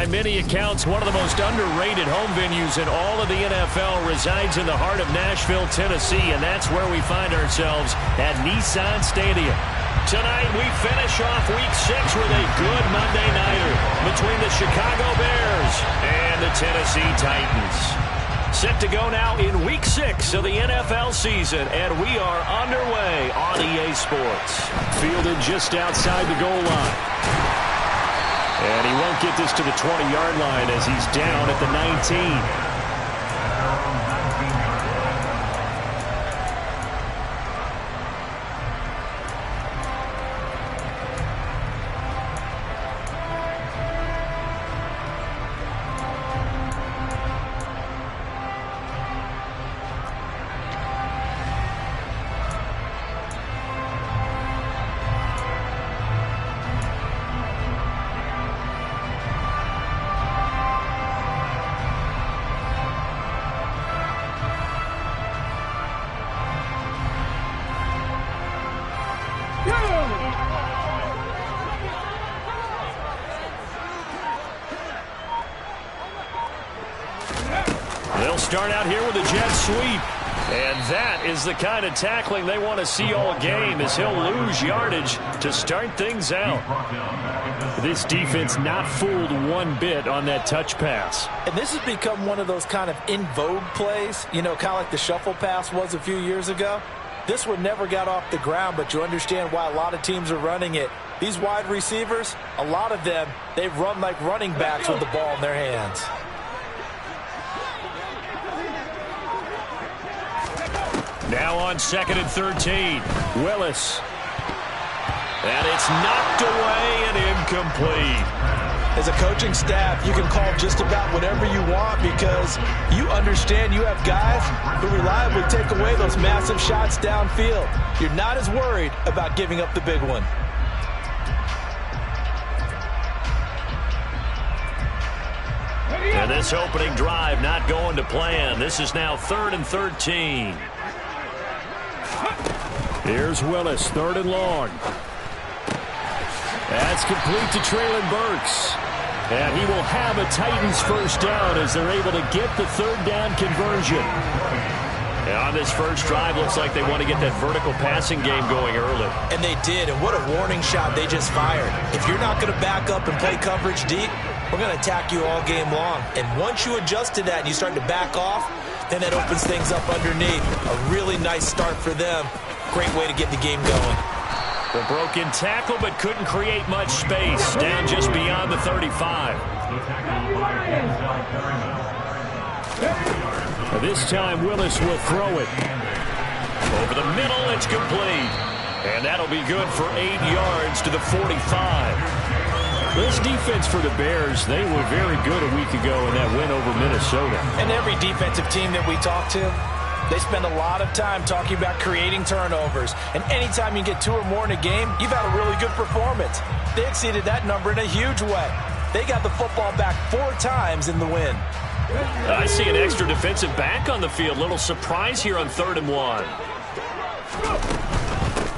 By many accounts, one of the most underrated home venues in all of the NFL resides in the heart of Nashville, Tennessee, and that's where we find ourselves at Nissan Stadium. Tonight, we finish off Week 6 with a good Monday nighter between the Chicago Bears and the Tennessee Titans. Set to go now in Week 6 of the NFL season, and we are underway on EA Sports. Fielded just outside the goal line. And he won't get this to the 20-yard line as he's down at the 19. They'll start out here with a jet sweep. And that is the kind of tackling they want to see all game, as he'll lose yardage to start things out. This defense not fooled one bit on that touch pass. And this has become one of those kind of in vogue plays, you know, kind of like the shuffle pass was a few years ago. This one never got off the ground, but you understand why a lot of teams are running it. These wide receivers, a lot of them, they run like running backs with the ball in their hands. Now on 2nd and 13, Willis. And it's knocked away and incomplete. As a coaching staff, you can call just about whatever you want because you understand you have guys who reliably take away those massive shots downfield. You're not as worried about giving up the big one. And this opening drive not going to plan. This is now 3rd and 13. Here's Willis, 3rd and long. That's complete to Treylon Burks. And he will have a Titans first down as they're able to get the 3rd down conversion. And on this first drive, looks like they want to get that vertical passing game going early. And they did, and what a warning shot they just fired. If you're not going to back up and play coverage deep, we're going to attack you all game long. And once you adjust to that and you start to back off, then that opens things up underneath. A really nice start for them. Great way to get the game going. The broken tackle, but couldn't create much space. Down just beyond the 35. This time, Willis will throw it. Over the middle, it's complete. And that'll be good for 8 yards to the 45. This defense for the Bears, they were very good a week ago in that win over Minnesota. And every defensive team that we talk to, they spend a lot of time talking about creating turnovers. And anytime you get 2 or more in a game, you've had a really good performance. They exceeded that number in a huge way. They got the football back 4 times in the win. I see an extra defensive back on the field. Little surprise here on 3rd and 1.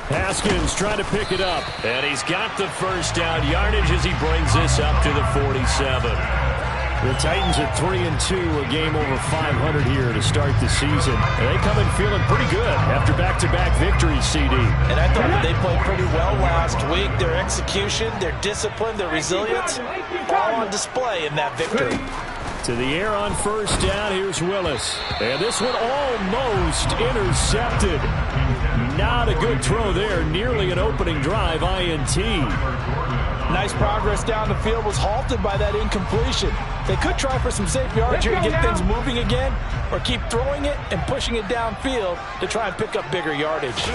Haskins trying to pick it up. And he's got the first down yardage as he brings this up to the 47. The Titans at 3-2, a game over 500 here to start the season. And they come in feeling pretty good after back-to-back victories, CD. And I thought that they played pretty well last week. Their execution, their discipline, their resilience, all on display in that victory. To the air on first down, here's Willis. And this one almost intercepted. Not a good throw there, nearly an opening drive, INT. Nice progress down the field, was halted by that incompletion. They could try for some safe yards here and get things moving again, or keep throwing it and pushing it downfield to try and pick up bigger yardage.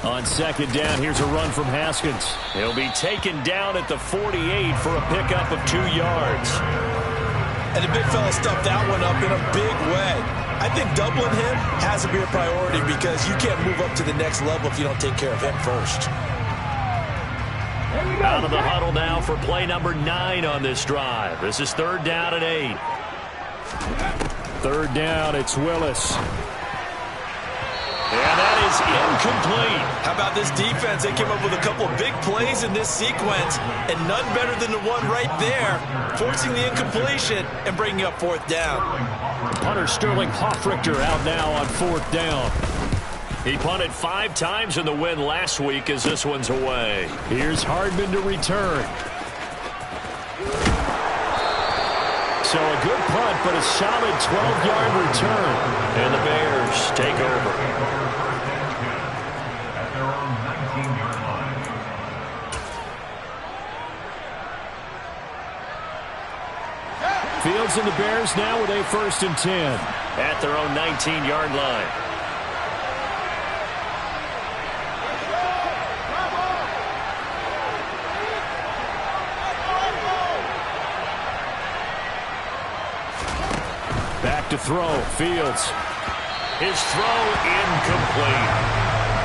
On 2nd down, here's a run from Haskins. He'll be taken down at the 48 for a pickup of 2 yards. And the big fella stuffed that one up in a big way. I think doubling him has to be a priority because you can't move up to the next level if you don't take care of him first. Out of the huddle now for play number 9 on this drive. This is 3rd down and 8. 3rd down, it's Willis. And that is incomplete. How about this defense? They came up with a couple of big plays in this sequence, and none better than the one right there, forcing the incompletion and bringing up fourth down. Punter Sterling Hoffrichter out now on fourth down. He punted 5 times in the win last week as this one's away. Here's Hardman to return. So a good punt, but a solid 12-yard return. And the Bears take over. Fields and the Bears now with a 1st and 10 at their own 19-yard line. Back to throw. Fields. His throw incomplete.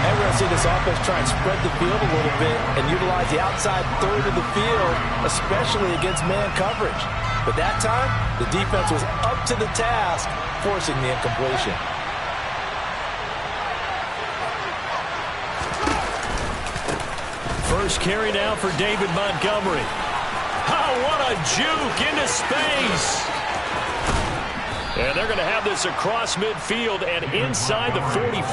And we're going to see this offense try and spread the field a little bit and utilize the outside third of the field, especially against man coverage. But that time, the defense was up to the task, forcing the incompletion. First carry now for David Montgomery. Oh, what a juke into space. And they're going to have this across midfield and inside the 45.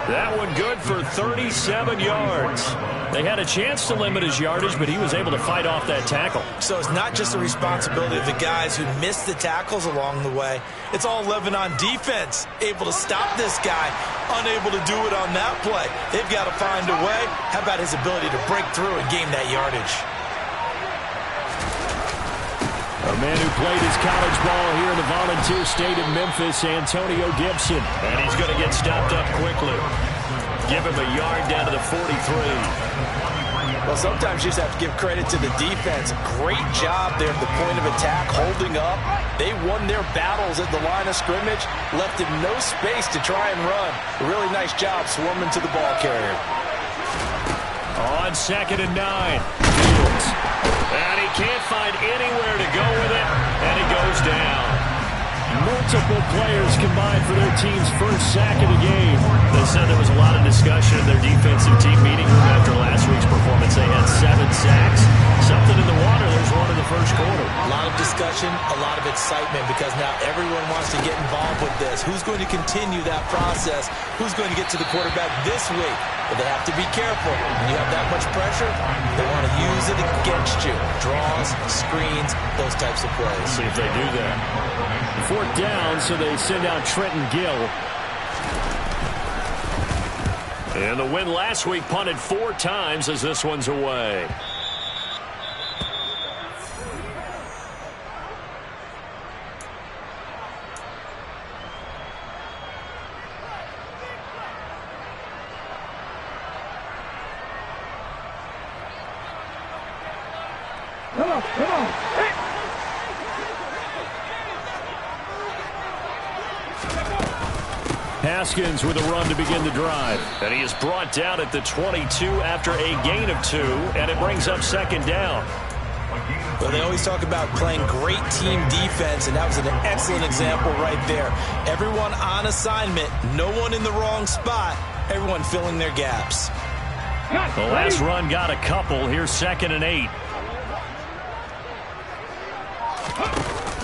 That one good for 37 yards. They had a chance to limit his yardage, but he was able to fight off that tackle. So it's not just the responsibility of the guys who missed the tackles along the way. It's all 11 on defense, able to stop this guy, unable to do it on that play. They've got to find a way. How about his ability to break through and gain that yardage? A man who played his college ball here in the Volunteer State of Memphis, Antonio Gibson. And he's going to get stopped up quickly. Give him a yard down to the 43. Well, sometimes you just have to give credit to the defense. Great job there at the point of attack, holding up. They won their battles at the line of scrimmage, left him no space to try and run. A really nice job swarming to the ball carrier. On 2nd and 9, Fields. And he can't find anywhere to go with it, and he goes down. Multiple players combined for their team's first sack of the game. They said there was a lot of discussion in their defensive team meeting room after last week's performance. They had 7 sacks. Something in the water. There's one in the first quarter. A lot of discussion, a lot of excitement, because now everyone wants to get involved with this. Who's going to continue that process? Who's going to get to the quarterback this week? But they have to be careful. When you have that much pressure, they want to use it against you. Draws, screens, those types of plays. See if they do that. 4th down, so they send out Trenton Gill. And the win last week punted 4 times as this one's away. Come on. Hey. Haskins with a run to begin the drive. And he is brought down at the 22 after a gain of 2, and it brings up 2nd down. Well, they always talk about playing great team defense, and that was an excellent example right there. Everyone on assignment, no one in the wrong spot, everyone filling their gaps. The last run got a couple. Here's 2nd and 8.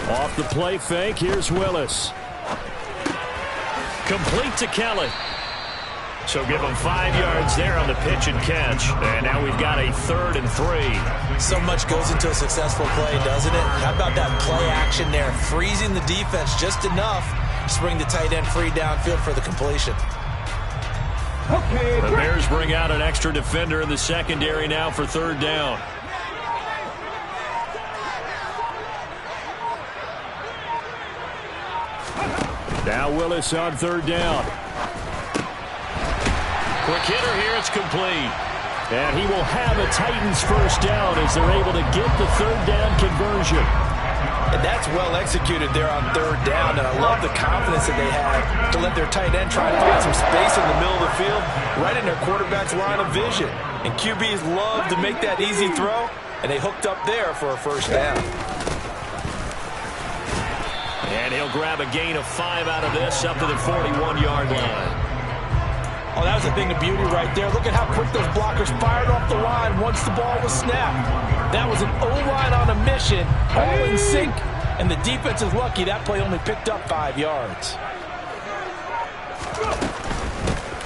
Off the play fake, here's Willis. Complete to Kelly. So give him 5 yards there on the pitch and catch. And now we've got a 3rd and 3. So much goes into a successful play, doesn't it? How about that play action there? Freezing the defense just enough to bring the tight end free downfield for the completion. The Bears bring out an extra defender in the secondary now for 3rd down. Now Willis on 3rd down. Quick hitter here, it's complete. And he will have a Titans first down as they're able to get the 3rd down conversion. And that's well executed there on 3rd down, and I love the confidence that they have to let their tight end try and find some space in the middle of the field, right in their quarterback's line of vision. And QBs love to make that easy throw, and they hooked up there for a first down. And he'll grab a gain of 5 out of this up to the 41-yard line. Oh, that was a thing of beauty right there. Look at how quick those blockers fired off the line once the ball was snapped. That was an O-line on a mission, all in sync, and the defense is lucky that play only picked up 5 yards.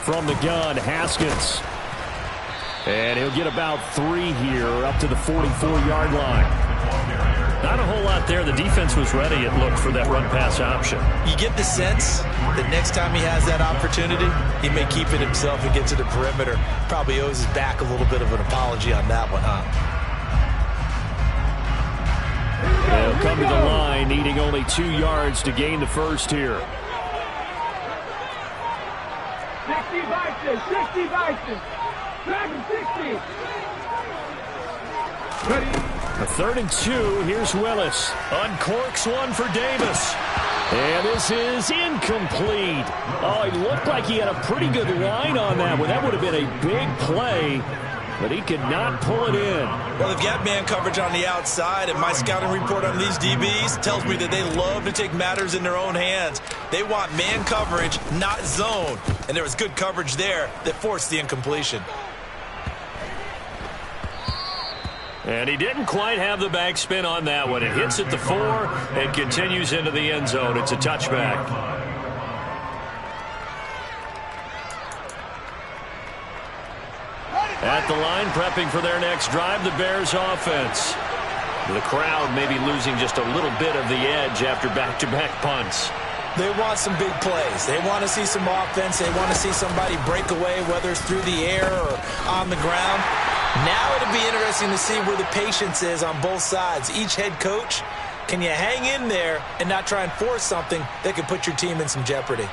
From the gun, Haskins. And he'll get about 3 here, up to the 44-yard line. Not a whole lot there. The defense was ready, it looked, for that run-pass option. You get the sense that next time he has that opportunity, he may keep it himself and get to the perimeter. Probably owes his back a little bit of an apology on that one, huh? They'll come to the line, needing only 2 yards to gain the first here. 60 Vikings, 60 Vikings. Dragon 60. Ready. A 3rd and 2. Here's Willis. Uncorks one for Davis. And this is incomplete. Oh, it looked like he had a pretty good line on that one. That would have been a big play, but he could not pull it in. Well, they've got man coverage on the outside, and my scouting report on these DBs tells me that they love to take matters in their own hands. They want man coverage, not zone. And there was good coverage there that forced the incompletion. And he didn't quite have the backspin on that one. It hits at the 4 and continues into the end zone. It's a touchback. At the line, prepping for their next drive, the Bears offense. The crowd maybe losing just a little bit of the edge after back-to-back punts. They want some big plays. They want to see some offense. They want to see somebody break away, whether it's through the air or on the ground. Now it'll be interesting to see where the patience is on both sides. Each head coach, can you hang in there and not try and force something that could put your team in some jeopardy?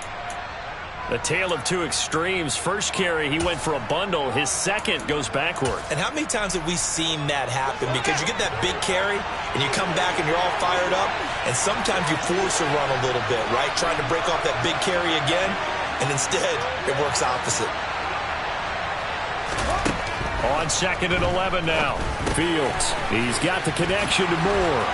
The tale of two extremes. First carry, he went for a bundle. His second goes backward. And how many times have we seen that happen? Because you get that big carry, and you come back and you're all fired up, and sometimes you force a run a little bit, right? Trying to break off that big carry again, and instead it works opposite. On 2nd and 11 now. Fields, he's got the connection to Moore.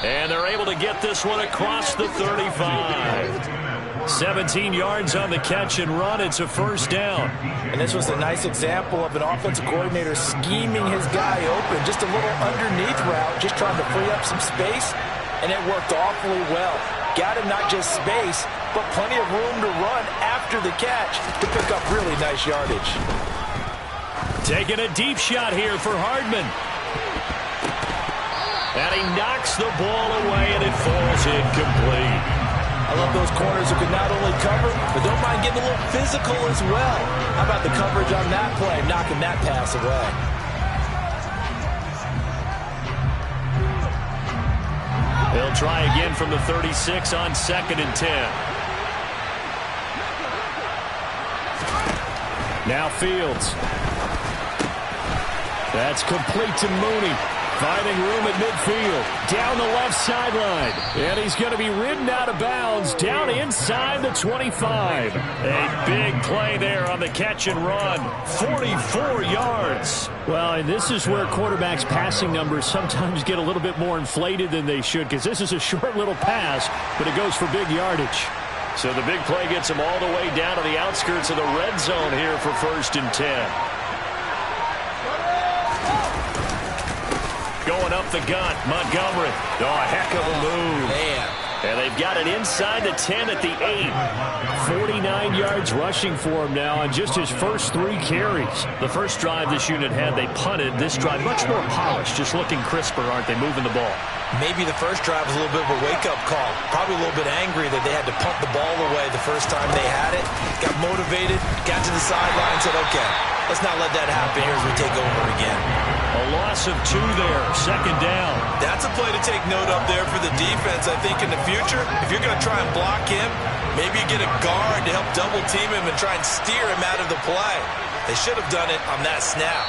And they're able to get this one across the 35. 17 yards on the catch and run. It's a first down. And this was a nice example of an offensive coordinator scheming his guy open. Just a little underneath route, just trying to free up some space, and it worked awfully well. Got him not just space, but plenty of room to run after the catch to pick up really nice yardage. Taking a deep shot here for Hardman. And he knocks the ball away, and it falls incomplete. I love those corners who can not only cover, but don't mind getting a little physical as well. How about the coverage on that play, knocking that pass away? He'll try again from the 36 on 2nd and 10. Now Fields. That's complete to Mooney. Finding room at midfield. Down the left sideline. And he's going to be ridden out of bounds down inside the 25. A big play there on the catch and run. 44 yards. Well, and this is where quarterbacks' passing numbers sometimes get a little bit more inflated than they should, because this is a short little pass, but it goes for big yardage. So the big play gets him all the way down to the outskirts of the red zone here for 1st and 10. Going up the gut, Montgomery. Oh, a heck of a move. Man. And they've got it inside the 10 at the 8. 49 yards rushing for him now on just his first 3 carries. The first drive this unit had, they punted. This drive, much more polished, just looking crisper, aren't they, moving the ball? Maybe the first drive was a little bit of a wake-up call. Probably a little bit angry that they had to punt the ball away the first time they had it. Got motivated, got to the sideline, said, okay, let's not let that happen here as we take over again. A loss of 2 there, 2nd down. That's a play to take note of there for the defense, I think, in the future. If you're going to try and block him, maybe you get a guard to help double-team him and try and steer him out of the play. They should have done it on that snap.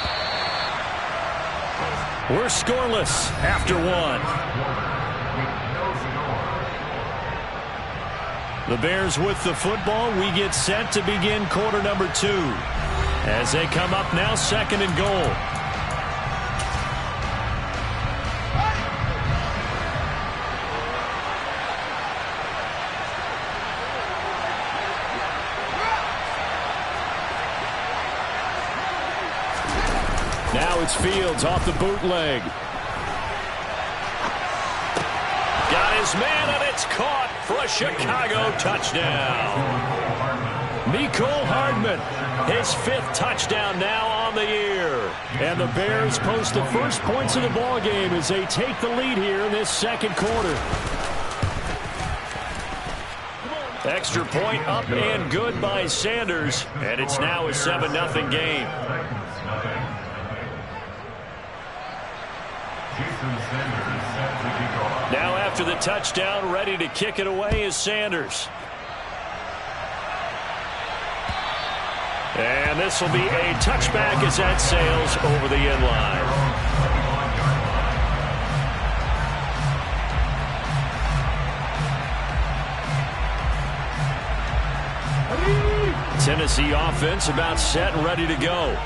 We're scoreless after 1. The Bears with the football. We get set to begin quarter number 2. As they come up now, 2nd and goal. it's Fields off the bootleg. Got his man, and it's caught for a Chicago touchdown. Mecole Hardman, his 5th touchdown now on the year. And the Bears post the first points of the ball game as they take the lead here in this second quarter. Extra point up and good by Sanders, and it's now a 7-0 game. Now after the touchdown, ready to kick it away is Sanders. And this will be a touchback as that sails over the end line. Tennessee offense about set and ready to go.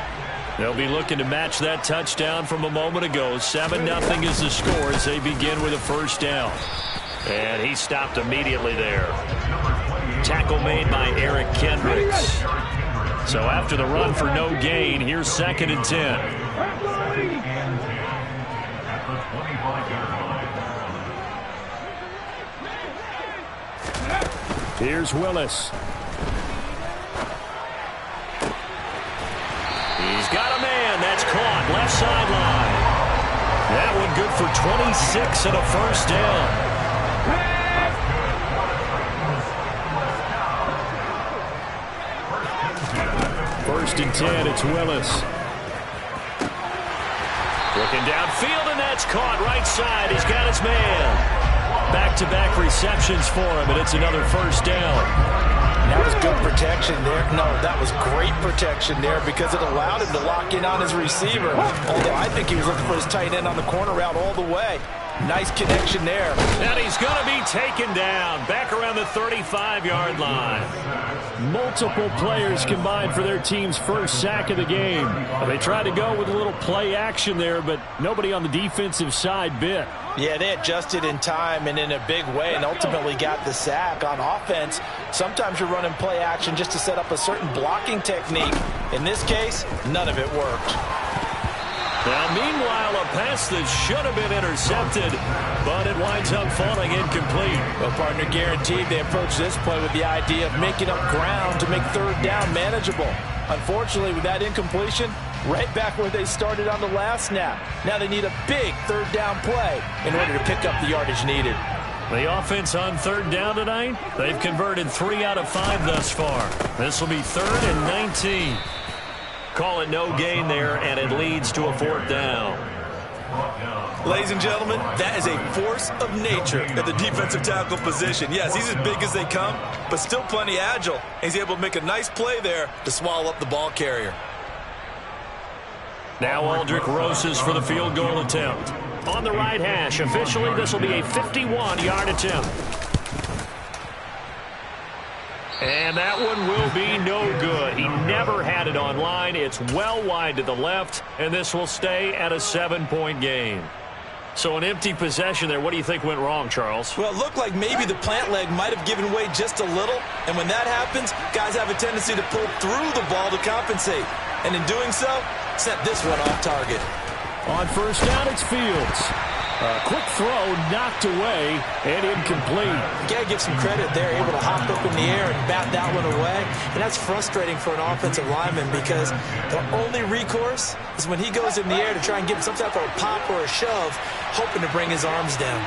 They'll be looking to match that touchdown from a moment ago. 7-0 is the score as they begin with a first down. And he stopped immediately there. Tackle made by Eric Kendricks. So after the run for no gain, here's 2nd and 10. Here's Willis. He's got a man. That's caught. Left sideline. That one good for 26 and a first down. 1st and 10. It's Willis. Looking downfield, and that's caught right side. He's got his man. Back-to-back receptions for him, and it's another first down. That was good protection there. No, that was great protection there because it allowed him to lock in on his receiver. Although I think he was looking for his tight end on the corner route all the way. Nice connection there. And he's going to be taken down back around the 35-yard line. Multiple players combined for their team's first sack of the game. They tried to go with a little play action there, but nobody on the defensive side bit. Yeah, they adjusted in time and in a big way and ultimately got the sack. On offense, sometimes you're running play action just to set up a certain blocking technique. In this case, none of it worked. Now, meanwhile, a pass that should have been intercepted, but it winds up falling incomplete. Well, partner, guaranteed they approach this play with the idea of making up ground to make 3rd down manageable. Unfortunately, with that incompletion, right back where they started on the last snap. Now they need a big 3rd down play in order to pick up the yardage needed. The offense on 3rd down tonight, they've converted 3 out of 5 thus far. This will be 3rd and 19. Call it no gain there, and it leads to a 4th down. Ladies and gentlemen, that is a force of nature at the defensive tackle position. Yes, he's as big as they come, but still plenty agile. He's able to make a nice play there to swallow up the ball carrier. Now Aldrick Rosas for the field goal attempt. On the right hash, officially this will be a 51-yard attempt. And that one will be no good. He never had it on line. It's well wide to the left, and this will stay at a 7-point game. So an empty possession there. What do you think went wrong, Charles? Well, it looked like maybe the plant leg might have given way just a little, and when that happens, guys have a tendency to pull through the ball to compensate. And in doing so, set this one off target. On 1st down, it's Fields. A quick throw knocked away and incomplete. You got to give some credit there, able to hop up in the air and bat that one away. And that's frustrating for an offensive lineman because the only recourse is when he goes in the air to try and give some type of a pop or a shove, hoping to bring his arms down.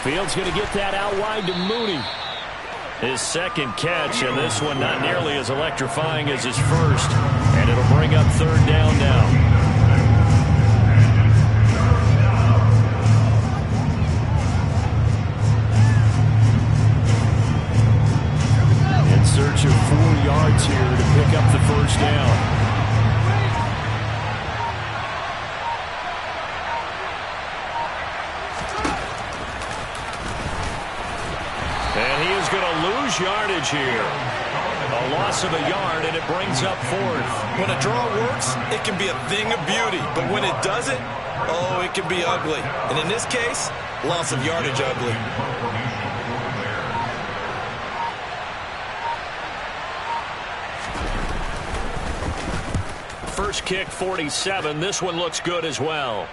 Fields going to get that out wide to Mooney. His 2nd catch, and this one not nearly as electrifying as his first. And it'll bring up 3rd down now. In search of 4 yards here to pick up the first down. And he is going to lose yardage here. A loss of a yard, and it brings up 4th. When a draw works, it can be a thing of beauty. But when it doesn't, oh, it can be ugly. And in this case, loss of yardage ugly. Post kick 47. This one looks good as well.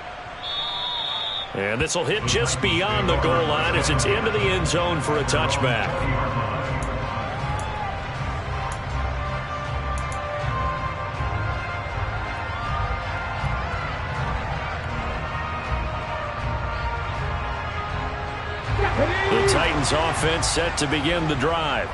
And this will hit just beyond the goal line as it's into the end zone for a touchback. The Titans offense set to begin the drive.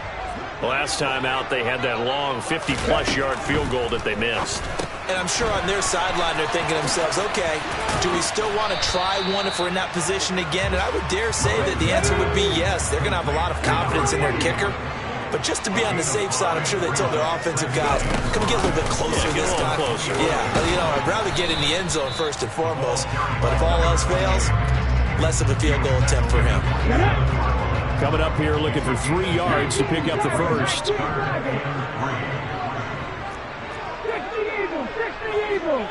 Last time out, they had that long 50-plus yard field goal that they missed. And I'm sure on their sideline they're thinking to themselves, okay, do we still want to try one if we're in that position again? And I would dare say that the answer would be yes. They're going to have a lot of confidence in their kicker. But just to be on the safe side, I'm sure they told their offensive guys, come get a little bit closer this time. Closer. Yeah, I'd rather get in the end zone first and foremost. But if all else fails, less of a field goal attempt for him. Coming up here looking for 3 yards to pick up the first. 60 Eagles.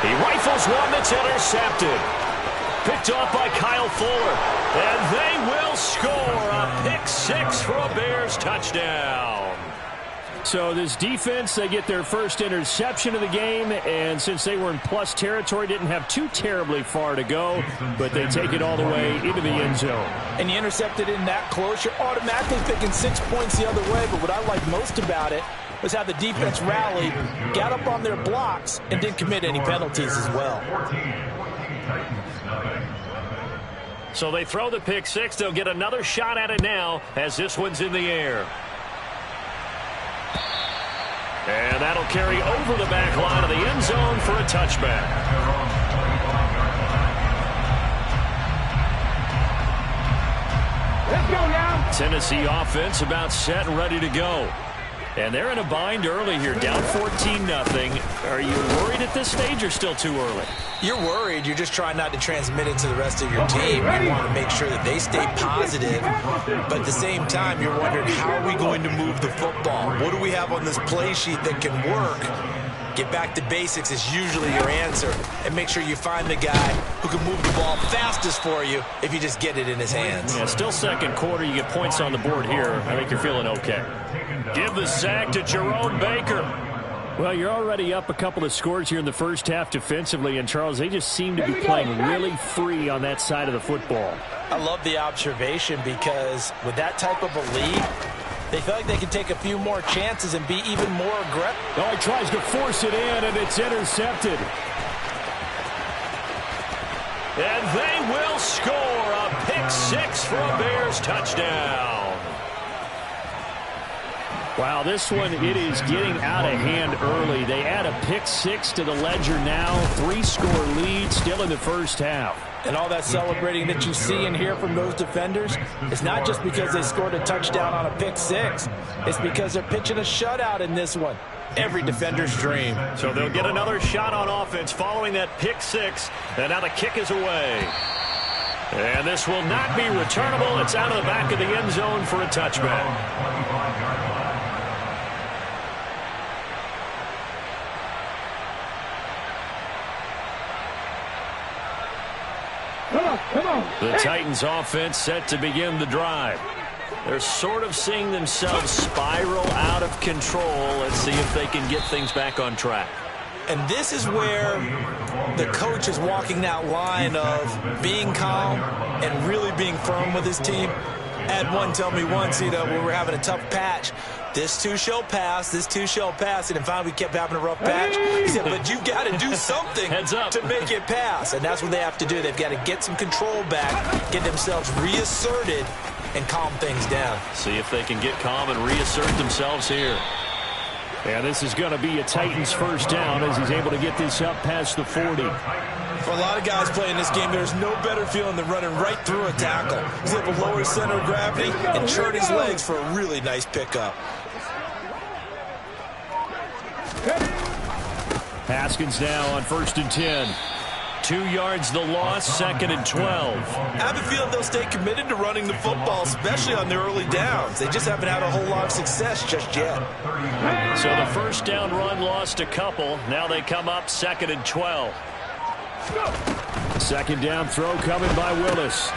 He rifles one that's intercepted. Picked off by Kyle Fuller. And they will score a pick 6 for a Bears touchdown. So this defense, they get their first interception of the game, and since they were in plus territory, didn't have too terribly far to go, but they take it all the way into the end zone. And you intercepted in that close, you're automatically picking 6 points the other way, but what I like most about it was how the defense rallied, got up on their blocks, and didn't commit any penalties as well. So they throw the pick 6. They'll get another shot at it now as this one's in the air. And that'll carry over the back line of the end zone for a touchback. Let's go now. Tennessee offense about set and ready to go. And they're in a bind early here, down 14-0. Are you worried at this stage or still too early? You're worried. You're just trying not to transmit it to the rest of your team. You want to make sure that they stay positive. But at the same time, you're wondering, how are we going to move the football? What do we have on this play sheet that can work? Get back to basics is usually your answer. And make sure you find the guy who can move the ball fastest for you if you just get it in his hands. Yeah, still second quarter. You get points on the board here. I think you're feeling okay. Give the sack to Jerome Baker. Well, you're already up a couple of scores here in the first half defensively, and Charles, they just seem to be playing really free on that side of the football. I love the observation because with that type of a lead, they feel like they can take a few more chances and be even more aggressive. Oh, he tries to force it in, and it's intercepted. And they will score a pick 6 for a Bears touchdown. Wow, this one, it is getting out of hand early. They add a pick 6 to the ledger now. 3-score lead still in the first half. And all that celebrating that you see and hear from those defenders, it's not just because they scored a touchdown on a pick 6. It's because they're pitching a shutout in this one. Every defender's dream. So they'll get another shot on offense following that pick 6. And now the kick is away. And this will not be returnable. It's out of the back of the end zone for a touchback. Come on. The Titans offense set to begin the drive. They're sort of seeing themselves spiral out of control. Let's see if they can get things back on track. And this is where the coach is walking that line of being calm and really being firm with his team. I had one tell me once, when we were having a tough patch, this too shall pass, this too shall pass. And finally we kept having a rough patch. He said, but you got to do something to make it pass. And that's what they have to do. They've got to get some control back, get themselves reasserted, and calm things down. See if they can get calm and reassert themselves here. And this is going to be a Titans first down as he's able to get this up past the 40. For a lot of guys playing this game, there's no better feeling than running right through a tackle. He's able to lower his center of gravity and churn his legs for a really nice pickup. Haskins now on 1st and 10. 2 yards the loss, 2nd and 12. I have a feeling they'll stay committed to running the football, especially on their early downs. They just haven't had a whole lot of success just yet. So the first down run lost a couple. Now they come up 2nd and 12. Second down throw coming by Willis.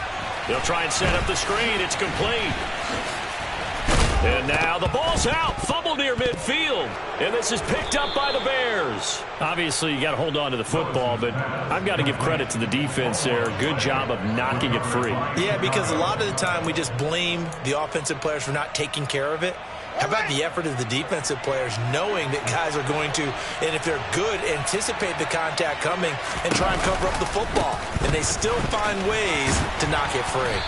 They'll try and set up the screen. It's complete. And now the ball's out. Fumble near midfield. And this is picked up by the Bears. Obviously, you got to hold on to the football, but I've got to give credit to the defense there. Good job of knocking it free. Yeah, because a lot of the time we just blame the offensive players for not taking care of it. How about the effort of the defensive players knowing that guys are going to, and if they're good, anticipate the contact coming and try and cover up the football. And they still find ways to knock it free.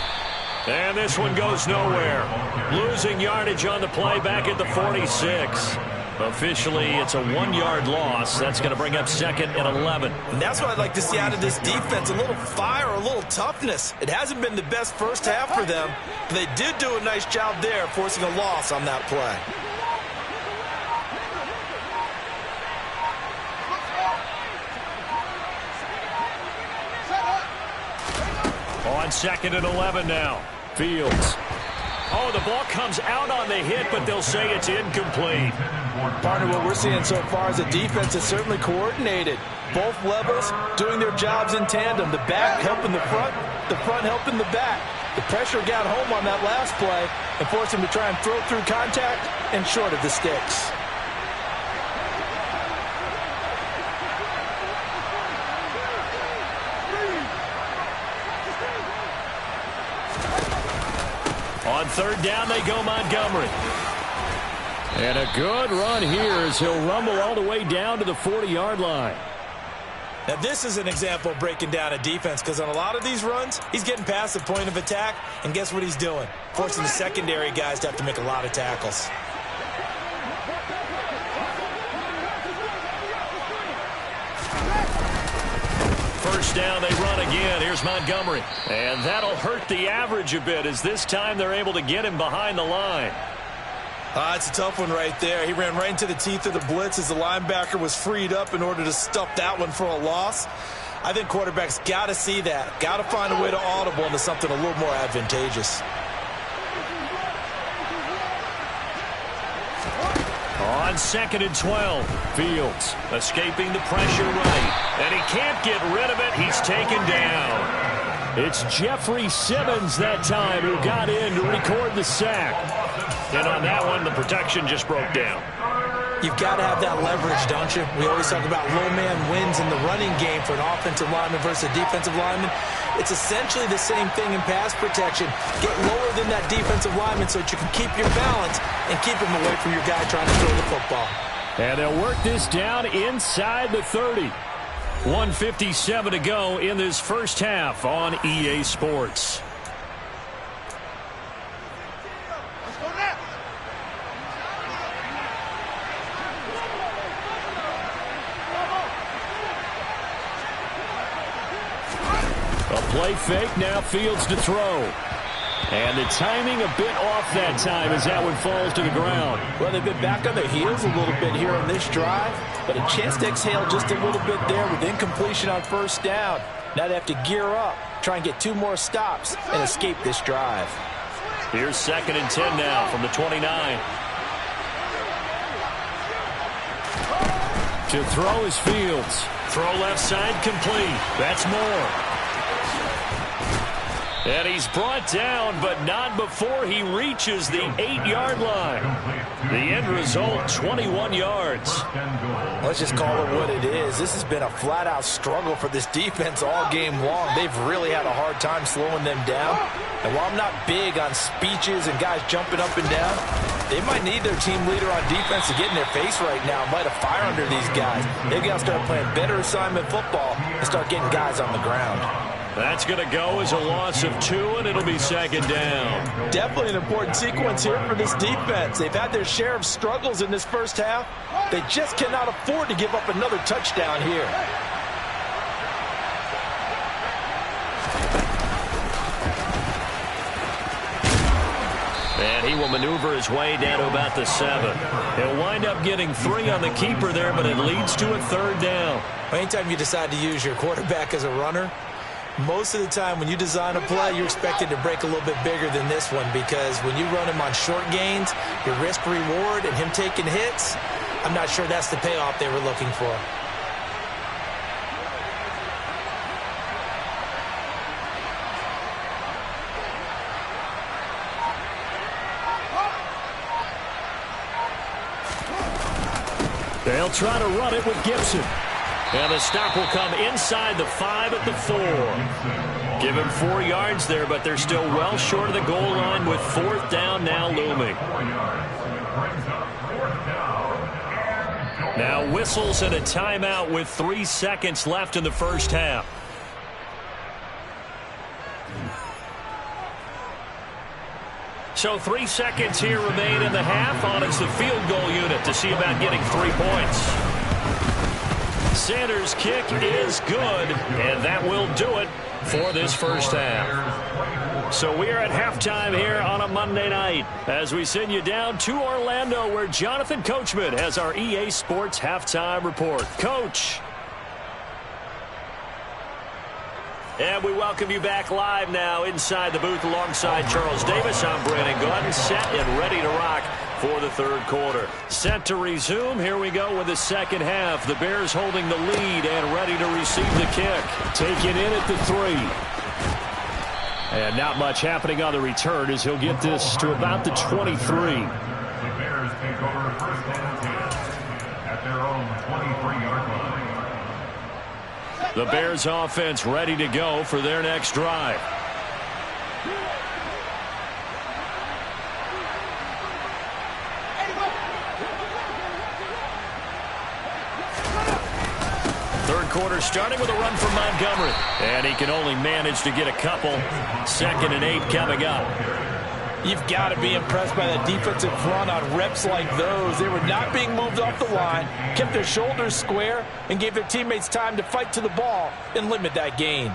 And this one goes nowhere. Losing yardage on the play back at the 46. Officially, it's a 1-yard loss. That's going to bring up 2nd and 11. And that's what I'd like to see out of this defense, a little fire, a little toughness. It hasn't been the best first half for them, but they did do a nice job there, forcing a loss on that play. On 2nd and 11 now. Fields. Oh, the ball comes out on the hit, but they'll say it's incomplete. Partner, what we're seeing so far is a defense that's certainly coordinated. Both levels doing their jobs in tandem. The back helping the front helping the back. The pressure got home on that last play and forced him to try and throw through contact and short of the sticks. On 3rd down, they go Montgomery. And a good run here as he'll rumble all the way down to the 40-yard line. Now, this is an example of breaking down a defense because on a lot of these runs, he's getting past the point of attack, and guess what he's doing? Forcing the secondary guys to have to make a lot of tackles. First down, they run again. Here's Montgomery. And that'll hurt the average a bit as this time they're able to get him behind the line. It's a tough one right there. He ran right into the teeth of the blitz as the linebacker was freed up in order to stuff that one for a loss. I think quarterbacks got to see that. Got to find a way to audible into something a little more advantageous. On 2nd and 12, Fields escaping the pressure right. And he can't get rid of it. He's taken down. It's Jeffrey Simmons that time who got in to record the sack. And on that one, the protection just broke down. You've got to have that leverage, don't you? We always talk about low man wins in the running game for an offensive lineman versus a defensive lineman. It's essentially the same thing in pass protection. Get lower than that defensive lineman so that you can keep your balance and keep him away from your guy trying to throw the football. And they'll work this down inside the 30. 1:57 to go in this first half on EA Sports. A play fake, now Fields to throw. And the timing a bit off that time as that one falls to the ground. Well, they've been back on their heels a little bit here on this drive, but a chance to exhale just a little bit there with incompletion on first down. Now they have to gear up, try and get 2 more stops, and escape this drive. Here's 2nd and 10 now from the 29. To throw is Fields. Throw left side complete. That's more. And he's brought down, but not before he reaches the 8-yard line. The end result, 21 yards. Let's just call it what it is. This has been a flat-out struggle for this defense all game long. They've really had a hard time slowing them down. And while I'm not big on speeches and guys jumping up and down, they might need their team leader on defense to get in their face right now, light a fire under these guys. They've got to start playing better assignment football and start getting guys on the ground. That's going to go as a loss of 2, and it'll be 2nd down. Definitely an important sequence here for this defense. They've had their share of struggles in this first half. They just cannot afford to give up another touchdown here. And he will maneuver his way down to about the 7. He'll wind up getting 3 on the keeper there, but it leads to a 3rd down. Anytime you decide to use your quarterback as a runner, most of the time when you design a play, you're expected to break a little bit bigger than this one because when you run him on short gains, your risk-reward and him taking hits, I'm not sure that's the payoff they were looking for. They'll try to run it with Gibson. And the stop will come inside the 5 at the 4. Give him 4 yards there, but they're still well short of the goal line with 4th down now looming. Now whistles and a timeout with 3 seconds left in the first half. So 3 seconds here remain in the half. On it's the field goal unit to see about getting 3 points. Sanders' kick is good, and that will do it for this first half. So we are at halftime here on a Monday night as we send you down to Orlando where Jonathan Coachman has our EA Sports halftime report. Coach. And we welcome you back live now inside the booth alongside Charles Davis. I'm Brandon Gordon, set and ready to rock for the third quarter. Set to resume. Here we go with the second half. The Bears holding the lead and ready to receive the kick. Take it in at the 3. And not much happening on the return as he'll get this to about the 23. The Bears take over first and 10 at their own 23-yard line. The Bears offense ready to go for their next drive. Third quarter starting with a run from Montgomery. And he can only manage to get a couple. 2nd and 8 coming up. You've got to be impressed by that defensive front on reps like those. They were not being moved off the line, kept their shoulders square, and gave their teammates time to fight to the ball and limit that gain.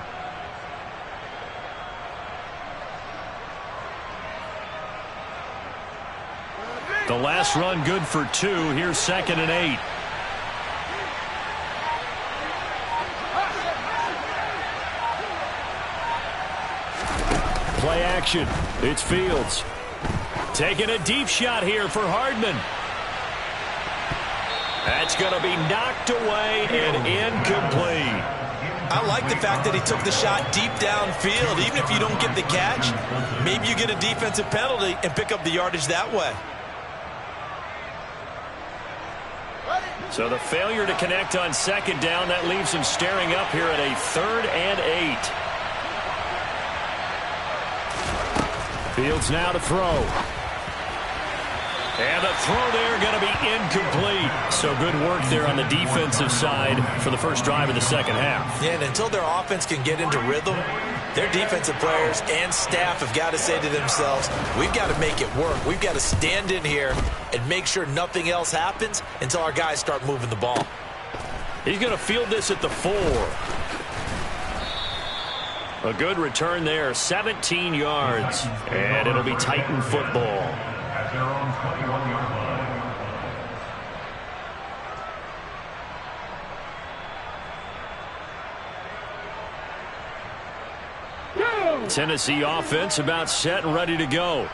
The last run good for 2. Here's 2nd and 8. Play action. It's Fields. Taking a deep shot here for Hardman. That's going to be knocked away and incomplete. I like the fact that he took the shot deep downfield. Even if you don't get the catch, maybe you get a defensive penalty and pick up the yardage that way. So the failure to connect on 2nd down, that leaves him staring up here at a 3rd and 8. Fields now to throw. And the throw there going to be incomplete. So good work there on the defensive side for the first drive of the second half. Yeah, and until their offense can get into rhythm, their defensive players and staff have got to say to themselves, we've got to make it work. We've got to stand in here and make sure nothing else happens until our guys start moving the ball. He's going to field this at the 4. A good return there, 17 yards. And it'll be Titan football. At their own 21-yard line. Tennessee offense about set and ready to go.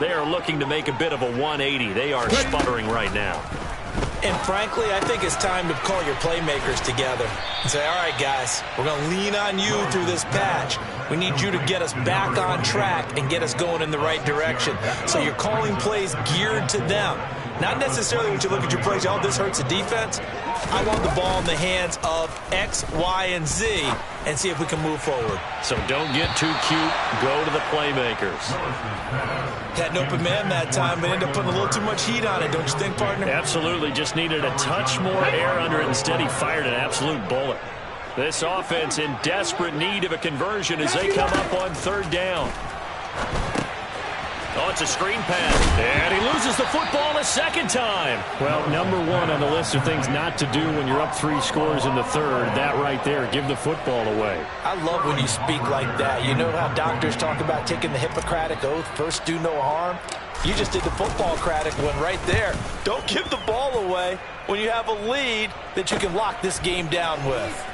They are looking to make a bit of a 180. They are sputtering right now. And frankly, I think it's time to call your playmakers together and say, all right, guys, we're going to lean on you through this patch. We need you to get us back on track and get us going in the right direction. So you're calling plays geared to them. Not necessarily when you look at your plays, oh, this hurts the defense. I want the ball in the hands of X, Y, and Z and see if we can move forward. So don't get too cute. Go to the playmakers. Had an open man that time, but ended up putting a little too much heat on it, don't you think, partner? Absolutely. Just needed a touch more air under it. Instead, he fired an absolute bullet. This offense in desperate need of a conversion as they come up on 3rd down. Oh, it's a screen pass. And he loses the football a second time. Well, number 1 on the list of things not to do when you're up 3 scores in the 3rd. That right there, give the football away. I love when you speak like that. You know how doctors talk about taking the Hippocratic Oath, first do no harm? You just did the football-cratic one right there. Don't give the ball away when you have a lead that you can lock this game down with.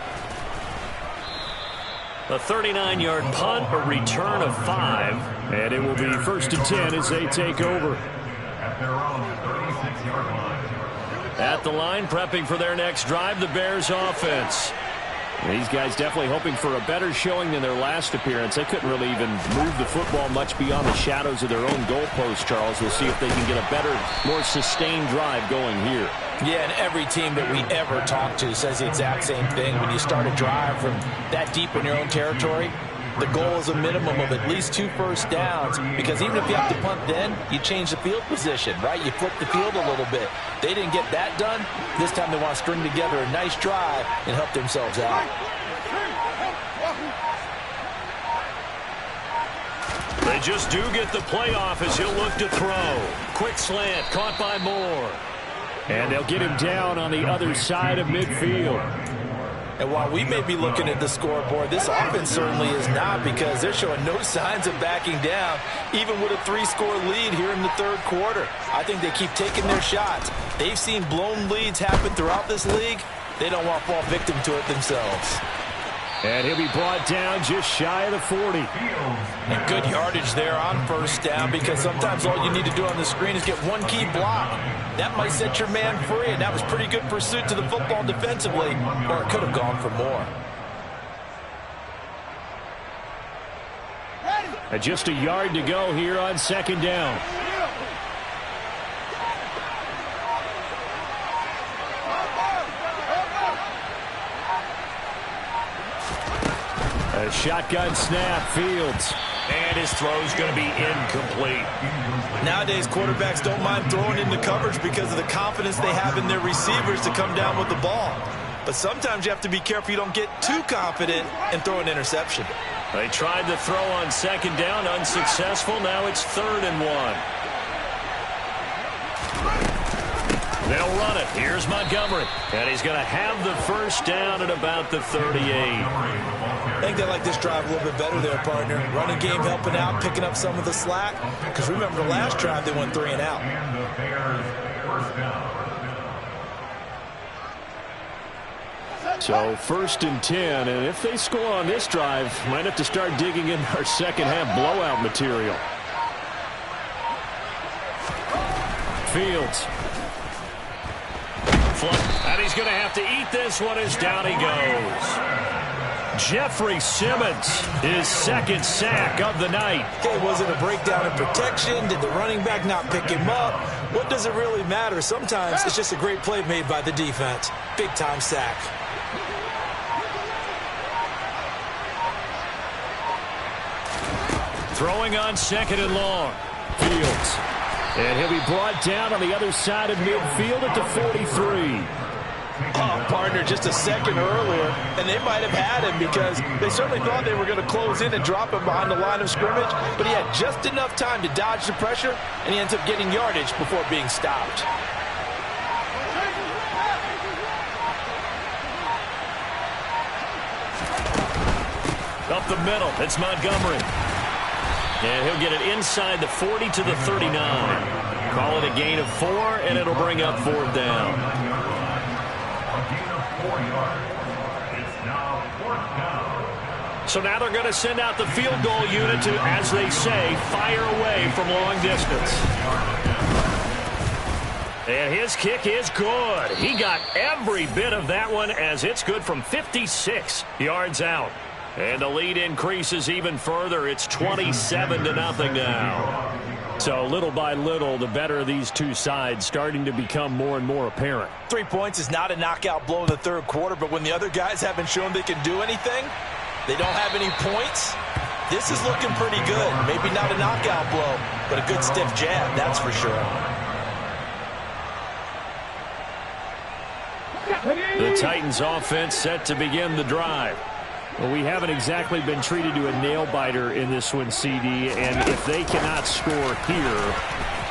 A 39-yard punt, a return of 5, and it will be 1st and 10 as they take over. At their own 36-yard line. At the line, prepping for their next drive, the Bears offense. These guys definitely hoping for a better showing than their last appearance. They couldn't really even move the football much beyond the shadows of their own goalpost, Charles. We'll see if they can get a better, more sustained drive going here. Yeah, and every team that we ever talk to says the exact same thing. When you start a drive from that deep in your own territory, the goal is a minimum of at least 2 first downs, because even if you have to punt then, you change the field position, right? You flip the field a little bit. They didn't get that done. This time they want to string together a nice drive and help themselves out. They just do get the playoff as he'll look to throw. Quick slant, caught by Moore. And they'll get him down on the other side of midfield. And while we may be looking at the scoreboard, this offense certainly is not, because they're showing no signs of backing down, even with a 3-score lead here in the third quarter. I think they keep taking their shots. They've seen blown leads happen throughout this league. They don't want to fall victim to it themselves. And he'll be brought down just shy of the 40. And good yardage there on first down, because sometimes all you need to do on the screen is get one key block. That might set your man free, and that was pretty good pursuit to the football defensively, or it could have gone for more. And just a yard to go here on second down. A shotgun snap, Fields. And his throw's going to be incomplete. Nowadays, quarterbacks don't mind throwing into coverage because of the confidence they have in their receivers to come down with the ball. But sometimes you have to be careful you don't get too confident and throw an interception. They tried the throw on second down, unsuccessful. Now it's 3rd and 1. They'll run it. Here's Montgomery. And he's going to have the first down at about the 38. I think they like this drive a little bit better there, partner. Running game helping out, picking up some of the slack. Because remember, the last drive they went 3 and out. So 1st and 10, and if they score on this drive, might have to start digging in our second half blowout material. Fields. And he's going to have to eat this one as down he goes. Jeffrey Simmons, his 2nd sack of the night. Okay, was it a breakdown in protection? Did the running back not pick him up? What does it really matter? Sometimes it's just a great play made by the defense. Big-time sack. Throwing on 2nd and long. Fields. And he'll be brought down on the other side of midfield at the 43. Oh, partner, just a second earlier, and they might have had him, because they certainly thought they were going to close in and drop him behind the line of scrimmage, but he had just enough time to dodge the pressure, and he ends up getting yardage before being stopped. Up the middle, it's Montgomery. And he'll get it inside the 40 to the 39. Call it a gain of 4, and it'll bring up 4th down. So now they're going to send out the field goal unit to, as they say, fire away from long distance. And his kick is good. He got every bit of that one, as it's good from 56 yards out. And the lead increases even further. It's 27-0 now. So little by little, the better of these two sides starting to become more and more apparent. 3 points is not a knockout blow in the third quarter, but when the other guys haven't shown they can do anything, they don't have any points, this is looking pretty good. Maybe not a knockout blow, but a good stiff jab, that's for sure. The Titans offense set to begin the drive. Well, we haven't exactly been treated to a nail-biter in this one, CD, and if they cannot score here,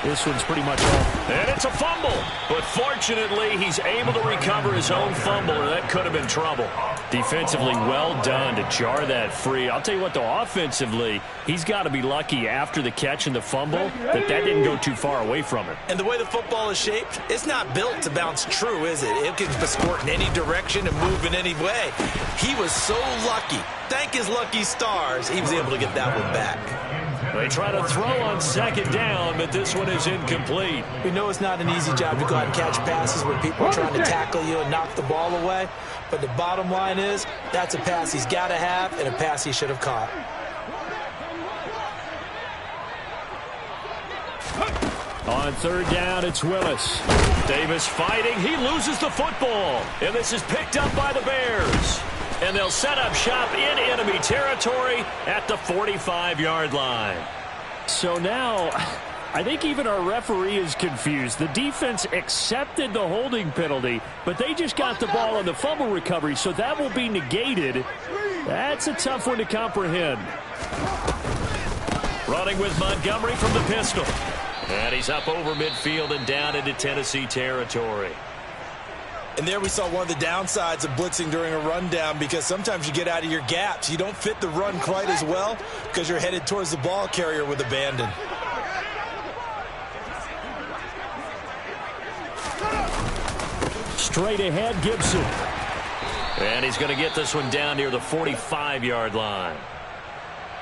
this one's pretty much all. And it's a fumble, but fortunately, he's able to recover his own fumble, or that could have been trouble. Defensively, well done to jar that free. I'll tell you what, though, offensively, he's got to be lucky after the catch and the fumble that didn't go too far away from him. And the way the football is shaped, it's not built to bounce true, is it? It can squirt in any direction and move in any way. He was so lucky. Thank his lucky stars, he was able to get that one back. They try to throw on second down, but this one is incomplete. We know it's not an easy job to go out and catch passes where people are trying to tackle you and knock the ball away. But the bottom line is, that's a pass he's got to have and a pass he should have caught. On third down, it's Willis. Davis fighting. He loses the football. And this is picked up by the Bears. And they'll set up shop in enemy territory at the 45-yard line. So now, I think even our referee is confused. The defense accepted the holding penalty, but they just got the ball on the fumble recovery, so that will be negated. That's a tough one to comprehend. Running with Montgomery from the pistol. And he's up over midfield and down into Tennessee territory. And there we saw one of the downsides of blitzing during a rundown, because sometimes you get out of your gaps. You don't fit the run quite as well because you're headed towards the ball carrier with abandon. Straight ahead, Gibson. And he's going to get this one down near the 45-yard line.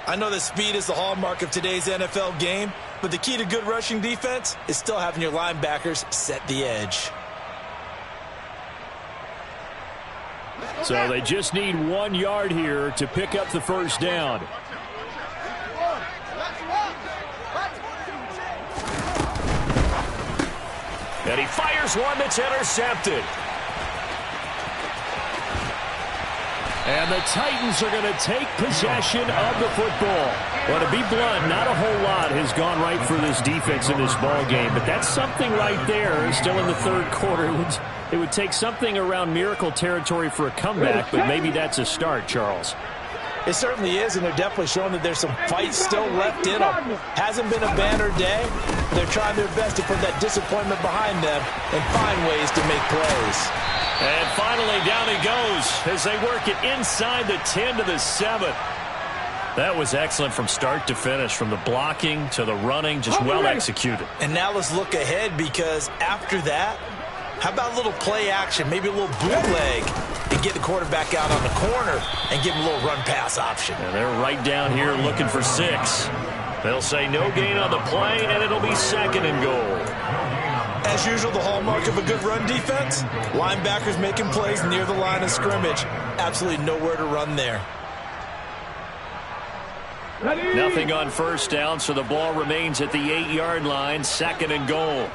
I know that speed is the hallmark of today's NFL game, but the key to good rushing defense is still having your linebackers set the edge. So they just need 1 yard here to pick up the first down. And he fires one that's intercepted. And the Titans are going to take possession of the football. Well, to be blunt, not a whole lot has gone right for this defense in this ball game, but that's something right there. Still in the third quarter. It would take something around miracle territory for a comeback, but maybe that's a start, Charles. It certainly is, and they're definitely showing that there's some fight still left in them. Hasn't been a banner day. They're trying their best to put that disappointment behind them and find ways to make plays. And finally, down he goes as they work it inside the 10 to the 7. That was excellent from start to finish, from the blocking to the running, just well executed. And now let's look ahead, because after that, how about a little play action, maybe a little bootleg, and get the quarterback out on the corner and give him a little run-pass option. And they're right down here looking for 6. They'll say no gain on the play, and it'll be 2nd and goal. As usual, the hallmark of a good run defense, linebackers making plays near the line of scrimmage. Absolutely nowhere to run there. Nothing on first down, so the ball remains at the 8-yard line, 2nd and goal.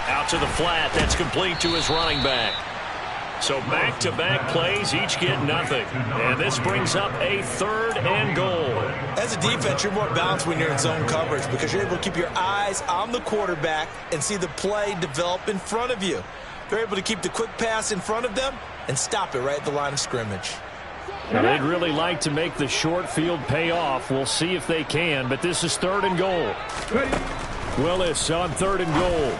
Out to the flat, that's complete to his running back. So back-to-back plays, each get nothing. And this brings up a 3rd and goal. As a defense, you're more balanced when you're in zone coverage, because you're able to keep your eyes on the quarterback and see the play develop in front of you. They're able to keep the quick pass in front of them and stop it right at the line of scrimmage. Now, they'd really like to make the short field pay off. We'll see if they can, but this is 3rd and goal. Willis on 3rd and goal.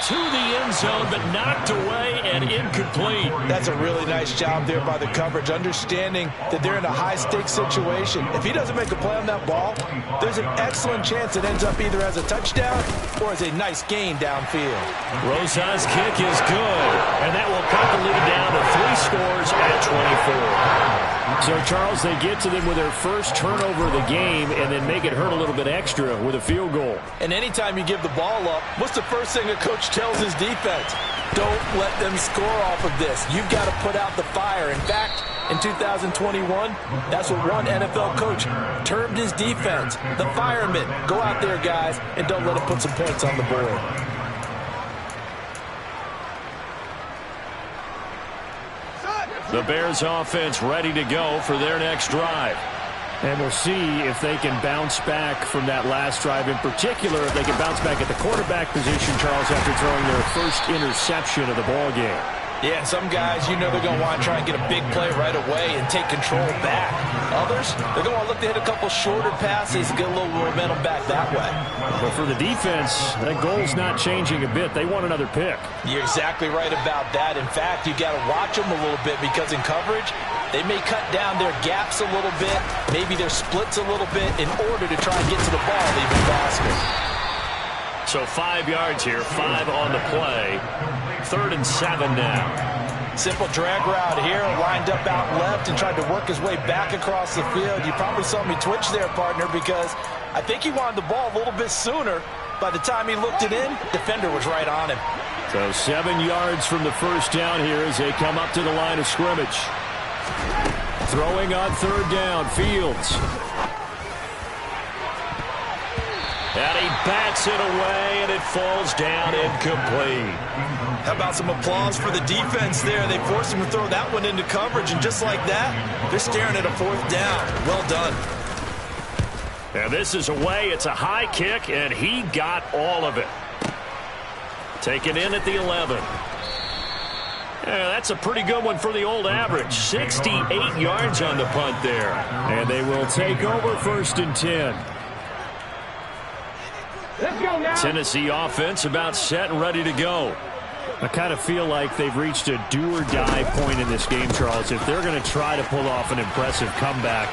To the end zone, but knocked away and incomplete. That's a really nice job there by the coverage, understanding that they're in a high-stakes situation. If he doesn't make a play on that ball, there's an excellent chance it ends up either as a touchdown or as a nice gain downfield. Rosa's kick is good, and that will cut the lead down to 3 scores at 24. So, Charles, they get to them with their first turnover of the game and then make it hurt a little bit extra with a field goal. And anytime you give the ball up, what's the first thing a coach tells his defense? Don't let them score off of this. You've got to put out the fire. In fact, in 2021, that's what one NFL coach termed his defense. The firemen. Go out there, guys, and don't let them put some points on the board. The Bears offense ready to go for their next drive. And we'll see if they can bounce back from that last drive. In particular, if they can bounce back at the quarterback position, Charles, after throwing their first interception of the ball game. Yeah, some guys, you know they're going to want to try and get a big play right away and take control back. Others, they're going to look to hit a couple shorter passes and get a little momentum back that way. But for the defense, that goal's not changing a bit. They want another pick. You're exactly right about that. In fact, you got to watch them a little bit, because in coverage, they may cut down their gaps a little bit, maybe their splits a little bit, in order to try and get to the ball even faster. So 5 yards here, 5 on the play. 3rd and 7 now. Simple drag route here, lined up out left and tried to work his way back across the field. You probably saw me twitch there, partner, because I think he wanted the ball a little bit sooner. By the time he looked it in, defender was right on him. So 7 yards from the first down here as they come up to the line of scrimmage. Throwing on third down, Fields. And he bats it away, and it falls down incomplete. How about some applause for the defense there? They forced him to throw that one into coverage, and just like that, they're staring at a fourth down. Well done. And this is away. It's a high kick, and he got all of it. Taken in at the 11. Yeah, that's a pretty good one for the old average. 68 yards on the punt there. And they will take over 1st and 10. Let's go now. Tennessee offense about set and ready to go. I kind of feel like they've reached a do-or-die point in this game, Charles. If they're going to try to pull off an impressive comeback,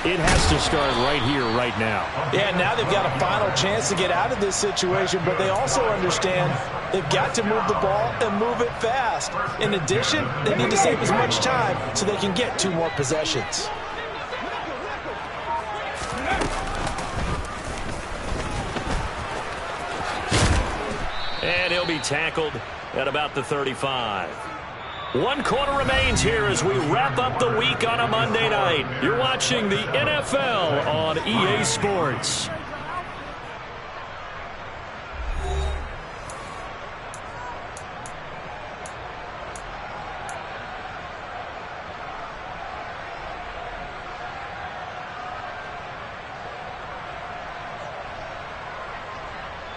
it has to start right here, right now. Yeah, now they've got a final chance to get out of this situation, but they also understand they've got to move the ball and move it fast. In addition, they need to save as much time so they can get 2 more possessions. And he'll be tackled at about the 35. 1 quarter remains here as we wrap up the week on a Monday night. You're watching the NFL on EA Sports.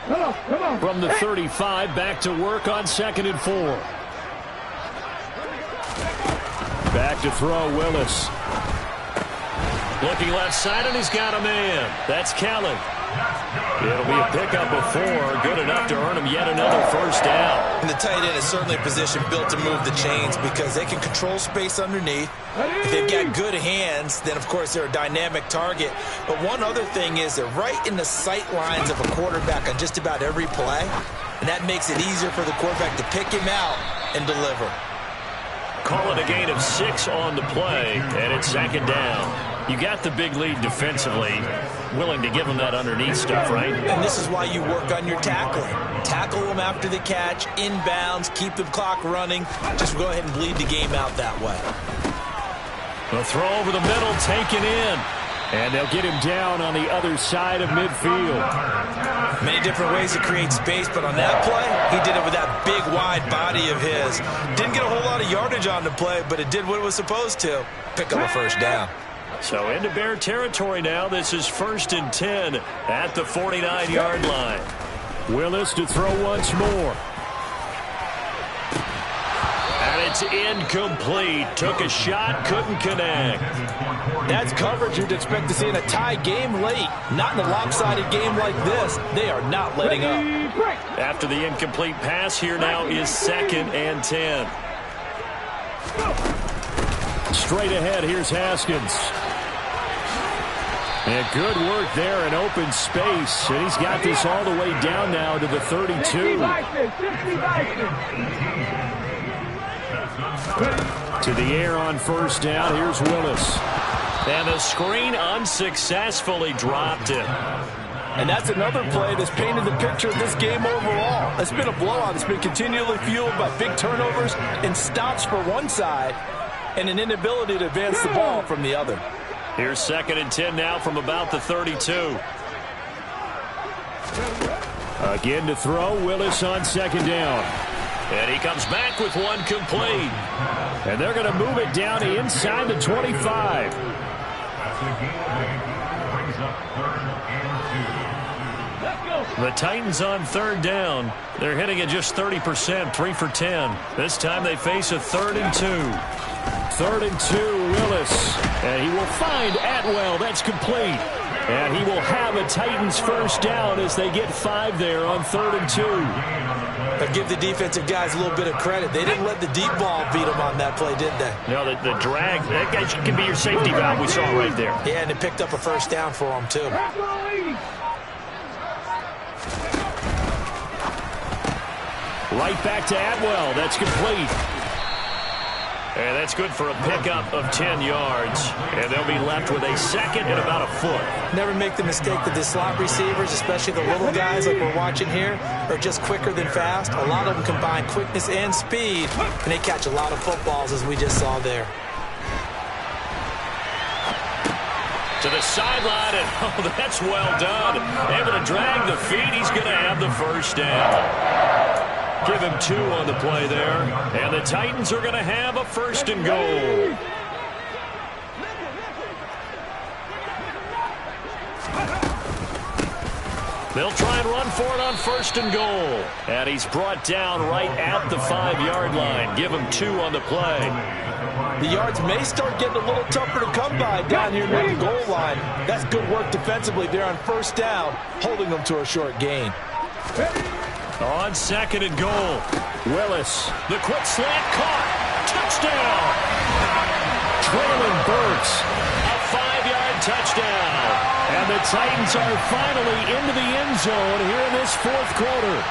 Come on. From the 35, back to work on 2nd and 4. Back to throw, Willis. Looking left side, and he's got a man. That's Kelly. It'll be a pickup of 4, good enough to earn him yet another first down. And the tight end is certainly a position built to move the chains because they can control space underneath. If they've got good hands, then, of course, they're a dynamic target. But one other thing is they're right in the sight lines of a quarterback on just about every play, and that makes it easier for the quarterback to pick him out and deliver. Call it a gain of 6 on the play, and it's 2nd down. You got the big lead defensively, willing to give them that underneath stuff, right? And this is why you work on your tackling. Tackle them after the catch, inbounds, keep the clock running. Just go ahead and bleed the game out that way. The throw over the middle, taken in. And they'll get him down on the other side of midfield. Many different ways to create space, but on that play, he did it with that big, wide body of his. Didn't get a whole lot of yardage on the play, but it did what it was supposed to. Pick up a first down. So into Bear territory now. This is 1st and 10 at the 49-yard line. Willis to throw once more. And it's incomplete. Took a shot, couldn't connect. That's coverage you'd expect to see in a tie game late. Not in a lopsided game like this. They are not letting up. After the incomplete pass, here now is 2nd and 10. Straight ahead, here's Haskins. And good work there in open space. And he's got this all the way down now to the 32. To the air on first down. Here's Willis. And the screen unsuccessfully dropped it. And that's another play that's painted the picture of this game overall. It's been a blowout. It's been continually fueled by big turnovers and stops for one side and an inability to advance the ball from the other. Here's 2nd and 10 now from about the 32. Again to throw, Willis on 2nd down. And he comes back with one complete. And they're going to move it down inside the 25. The Titans on 3rd down. They're hitting at just 30%, 3 for 10. This time they face a 3rd and 2. 3rd and 2, Willis. And he will find Atwell. That's complete. And he will have a Titans first down as they get 5 there on 3rd and 2. But give the defensive guys a little bit of credit. They didn't let the deep ball beat them on that play, did they? No, the drag, that guy can be your safety valve we saw right there. Yeah, and it picked up a first down for them, too. Right back to Atwell. That's complete. And that's good for a pickup of 10 yards. And they'll be left with a second and about a foot. Never make the mistake that the slot receivers, especially the little guys like we're watching here, are just quicker than fast. A lot of them combine quickness and speed, and they catch a lot of footballs, as we just saw there. To the sideline, and oh, that's well done. Able to drag the feet. He's going to have the first down. Give him 2 on the play there. And the Titans are going to have a first and goal. They'll try and run for it on first and goal. And he's brought down right at the 5-yard line. Give him 2 on the play. The yards may start getting a little tougher to come by down here near the goal line. That's good work defensively there on first down, holding them to a short gain. On second and goal, Willis. The quick slant caught. Touchdown. Traylon Burks. A 5-yard touchdown. And the Titans are finally into the end zone here in this fourth quarter.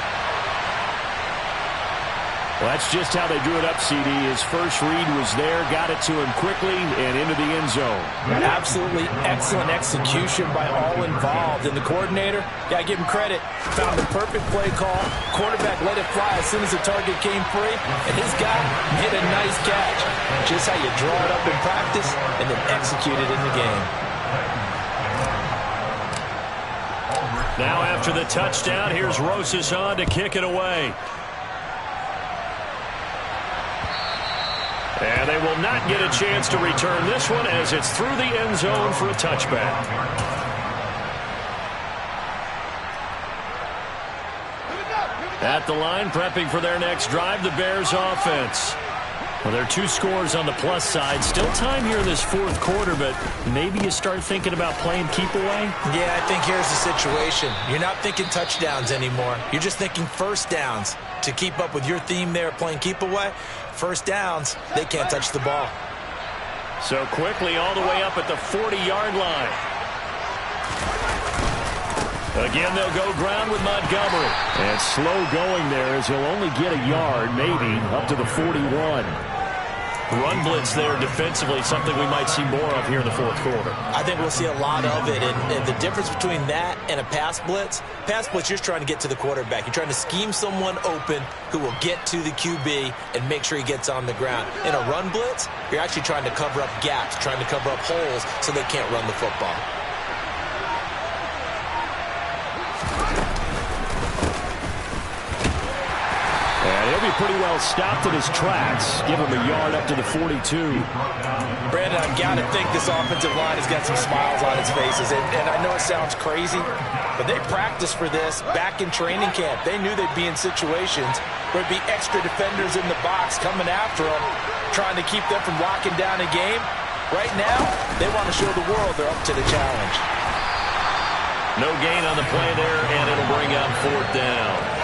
Well, that's just how they drew it up, CD. His first read was there, got it to him quickly, and into the end zone. Absolutely excellent execution by all involved. And the coordinator, got to give him credit, found the perfect play call. Quarterback let it fly as soon as the target came free, and his guy hit a nice catch. Just how you draw it up in practice and then execute it in the game. Now after the touchdown, here's Rosas on to kick it away. And they will not get a chance to return this one as it's through the end zone for a touchback. At the line, prepping for their next drive, the Bears offense. Well, there are 2 scores on the plus side. Still time here in this fourth quarter, but maybe you start thinking about playing keep away? Yeah, I think here's the situation. You're not thinking touchdowns anymore. You're just thinking first downs. To keep up with your theme there, playing keep away, first downs, they can't touch the ball. So quickly all the way up at the 40-yard line. Again, they'll go ground with Montgomery. And slow going there as he'll only get a yard, maybe, up to the 41. Run blitz there defensively, something we might see more of here in the fourth quarter. I think we'll see a lot of it. And the difference between that and a pass blitz, you're just trying to get to the quarterback. You're trying to scheme someone open who will get to the QB and make sure he gets on the ground. In a run blitz, you're actually trying to cover up gaps, trying to cover up holes so they can't run the football. And he'll be pretty well stopped in his tracks. Give him a yard up to the 42. Brandon, I've got to think this offensive line has got some smiles on its faces. And I know it sounds crazy, but they practiced for this back in training camp. They knew they'd be in situations where there'd be extra defenders in the box coming after them, trying to keep them from locking down a game. Right now, they want to show the world they're up to the challenge. No gain on the play there, and it'll bring up fourth down.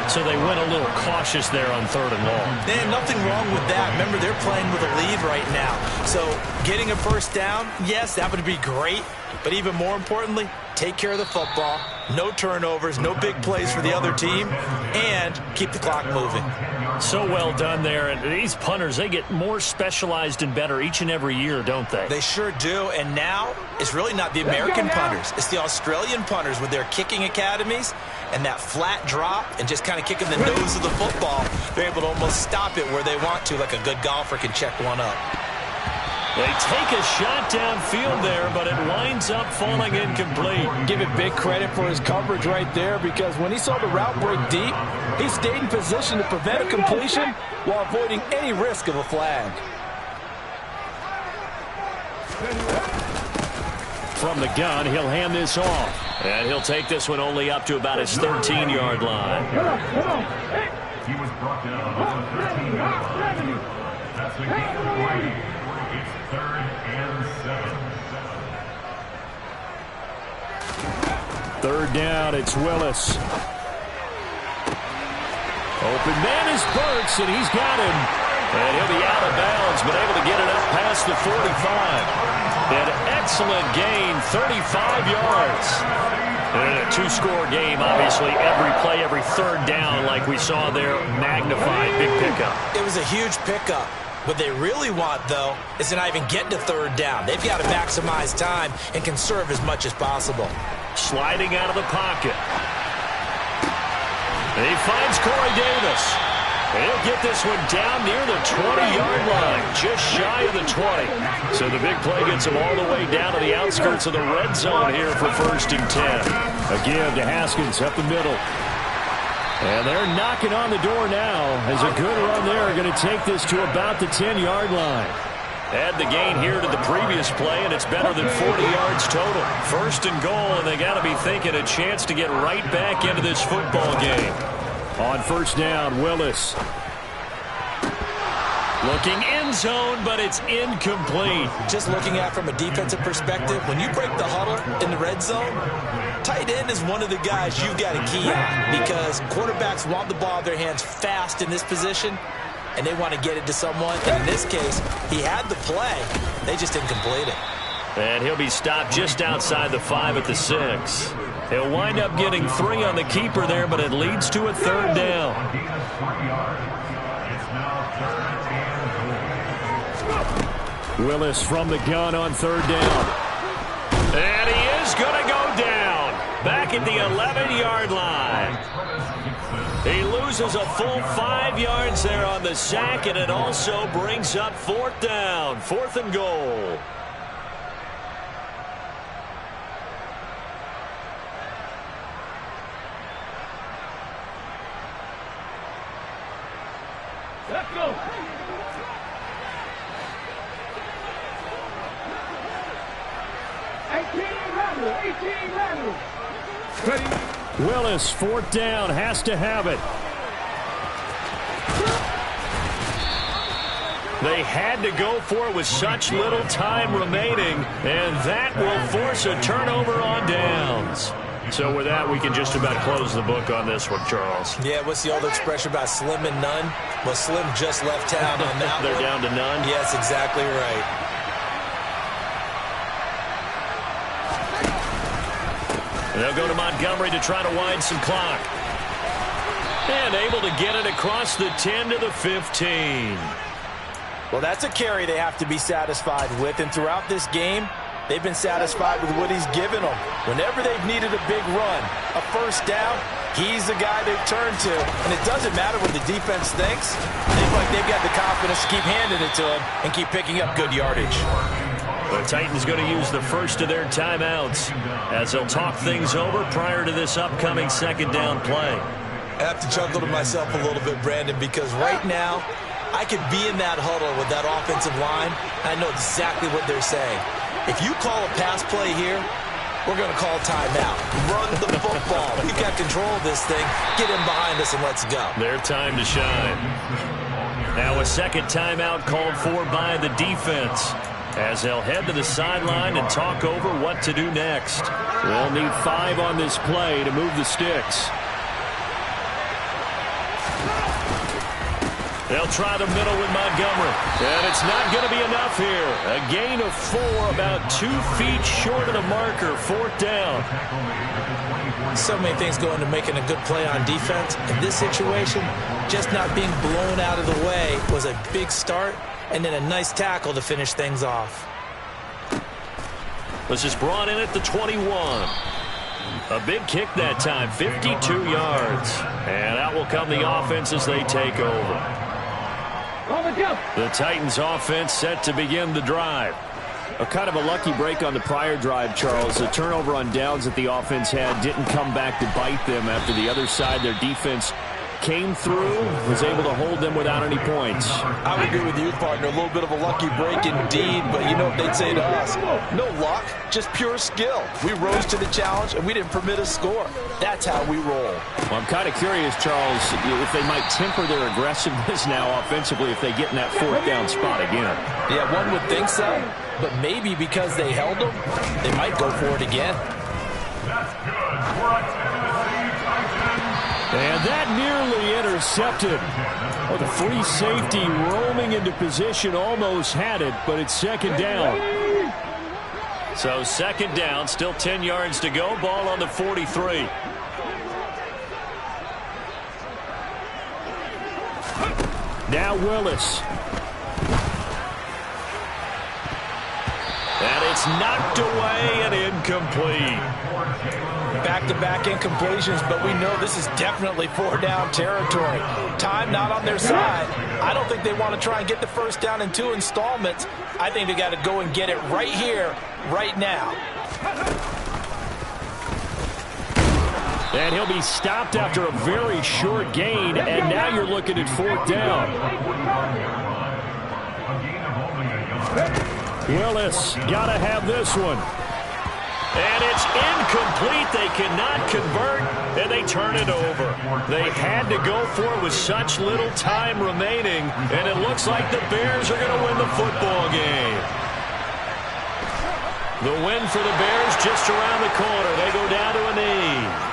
So they went a little cautious there on third and long. And nothing wrong with that. Remember, they're playing with a lead right now. So getting a first down, yes, that would be great. But even more importantly, take care of the football. No turnovers, no big plays for the other team, and keep the clock moving. So well done there. And these punters, they get more specialized and better each and every year, don't they? They sure do. And now it's really not the American punters. It's the Australian punters with their kicking academies and that flat drop and just kind of kicking the nose of the football. They're able to almost stop it where they want to, like a good golfer can check one up. They take a shot downfield there, but it winds up falling incomplete. Give it big credit for his coverage right there, because when he saw the route break deep, he stayed in position to prevent a completion while avoiding any risk of a flag. From the gun, he'll hand this off. And he'll take this one only up to about his 13-yard line. He was brought down on the 13-yard line. That's the game of play. It's 3rd and 7. Third down, it's Willis. Open man is Burks, and he's got him. And he'll be out of bounds, but able to get it up past the 45. An excellent gain, 35 yards. And in a two-score game, obviously, every play, every third down, like we saw there, magnified. Big pickup. It was a huge pickup. What they really want, though, is to not even get to third down. They've got to maximize time and conserve as much as possible. Sliding out of the pocket. He finds Corey Davis. He'll get this one down near the 20-yard line, just shy of the 20. So the big play gets him all the way down to the outskirts of the red zone here for 1st and 10. A give to Haskins up the middle. And they're knocking on the door now as a good run there going to take this to about the 10-yard line. Add the gain here to the previous play, and it's better than 40 yards total. 1st and goal, and they got to be thinking a chance to get right back into this football game. On 1st down, Willis. Looking end zone, but it's incomplete. Just looking at it from a defensive perspective, when you break the huddle in the red zone, tight end is one of the guys you've got to key on because quarterbacks want the ball in their hands fast in this position, and they want to get it to someone. And in this case, he had the play. They just didn't complete it. And he'll be stopped just outside the 5 at the 6. He'll wind up getting 3 on the keeper there, but it leads to a 3rd down. Willis from the gun on 3rd down. And he is going to go down. Back at the 11-yard line. He loses a full 5 yards there on the sack, and it also brings up 4th down. 4th and goal. Let's go. Willis, 4th down, has to have it. They had to go for it with such little time remaining, and that will force a turnover on downs. So with that, we can just about close the book on this one, Charles. Yeah, what's the old expression about slim and none? Well, Slim just left town on that They're down to none? Yes, exactly right. They'll go to Montgomery to try to wind some clock. And able to get it across the 10 to the 15. Well, that's a carry they have to be satisfied with. And throughout this game, they've been satisfied with what he's given them. Whenever they've needed a big run, a 1st down, he's the guy they've turned to. And it doesn't matter what the defense thinks. They feel like they've got the confidence to keep handing it to him and keep picking up good yardage. The Titans going to use the first of their timeouts as they'll talk things over prior to this upcoming 2nd down play. I have to chuckle to myself a little bit, Brandon, because right now I could be in that huddle with that offensive line. I know exactly what they're saying. If you call a pass play here, we're going to call timeout. Run the football. We've got control of this thing. Get him behind us and let's go. Their time to shine. Now a 2nd timeout called for by the defense as they'll head to the sideline and talk over what to do next. They'll need 5 on this play to move the sticks. They'll try the middle with Montgomery. And it's not going to be enough here. A gain of 4, about 2 feet short of the marker. 4th down. So many things go into making a good play on defense. In this situation, just not being blown out of the way was a big start, and then a nice tackle to finish things off. This is brought in at the 21. A big kick that time, 52 yards. And out will come the offense as they take over. The Titans offense set to begin the drive. A kind of a lucky break on the prior drive, Charles. The turnover on downs that the offense had didn't come back to bite them after the other side. Their defense came through, was able to hold them without any points. I would agree with you, partner. A little bit of a lucky break indeed, but you know what they'd say to us? No luck, just pure skill. We rose to the challenge, and we didn't permit a score. That's how we roll. Well, I'm kind of curious, Charles, if they might temper their aggressiveness now offensively if they get in that 4th down spot again. Yeah, one would think so, but maybe because they held them, they might go for it again. That's good. And that nearly intercepted. Oh, the free safety roaming into position almost had it, but it's 2nd down. So second down, still 10 yards to go. Ball on the 43. Now Willis. And it's knocked away and incomplete. Back-to-back incompletions, but we know this is definitely 4-down territory. Time not on their side. I don't think they want to try and get the first down in 2 installments. I think they got to go and get it right here, right now. And he'll be stopped after a very short gain, and now you're looking at 4th down. Willis, gotta have this one. And it's incomplete. They cannot convert, and they turn it over. They had to go for it with such little time remaining, and it looks like the Bears are going to win the football game. The win for the Bears just around the corner. They go down to a knee.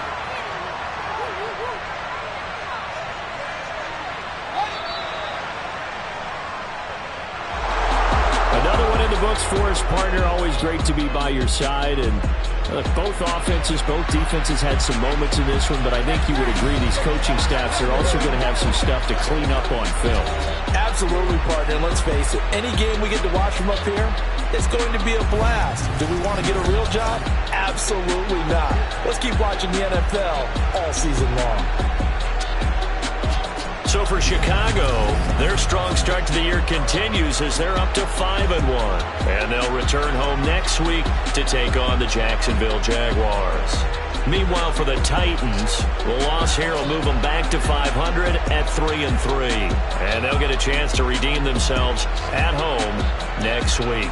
Books for his partner. Always great to be by your side. And both offenses, both defenses had some moments in this one, but I think you would agree these coaching staffs are also going to have some stuff to clean up on film. Absolutely, partner. Let's face it, any game we get to watch from up here, it's going to be a blast. Do we want to get a real job? Absolutely not. Let's keep watching the NFL all season long. So for Chicago, their strong start to the year continues as they're up to 5-1. And they'll return home next week to take on the Jacksonville Jaguars. Meanwhile, for the Titans, the loss here will move them back to 500 at 3-3. And they'll get a chance to redeem themselves at home next week.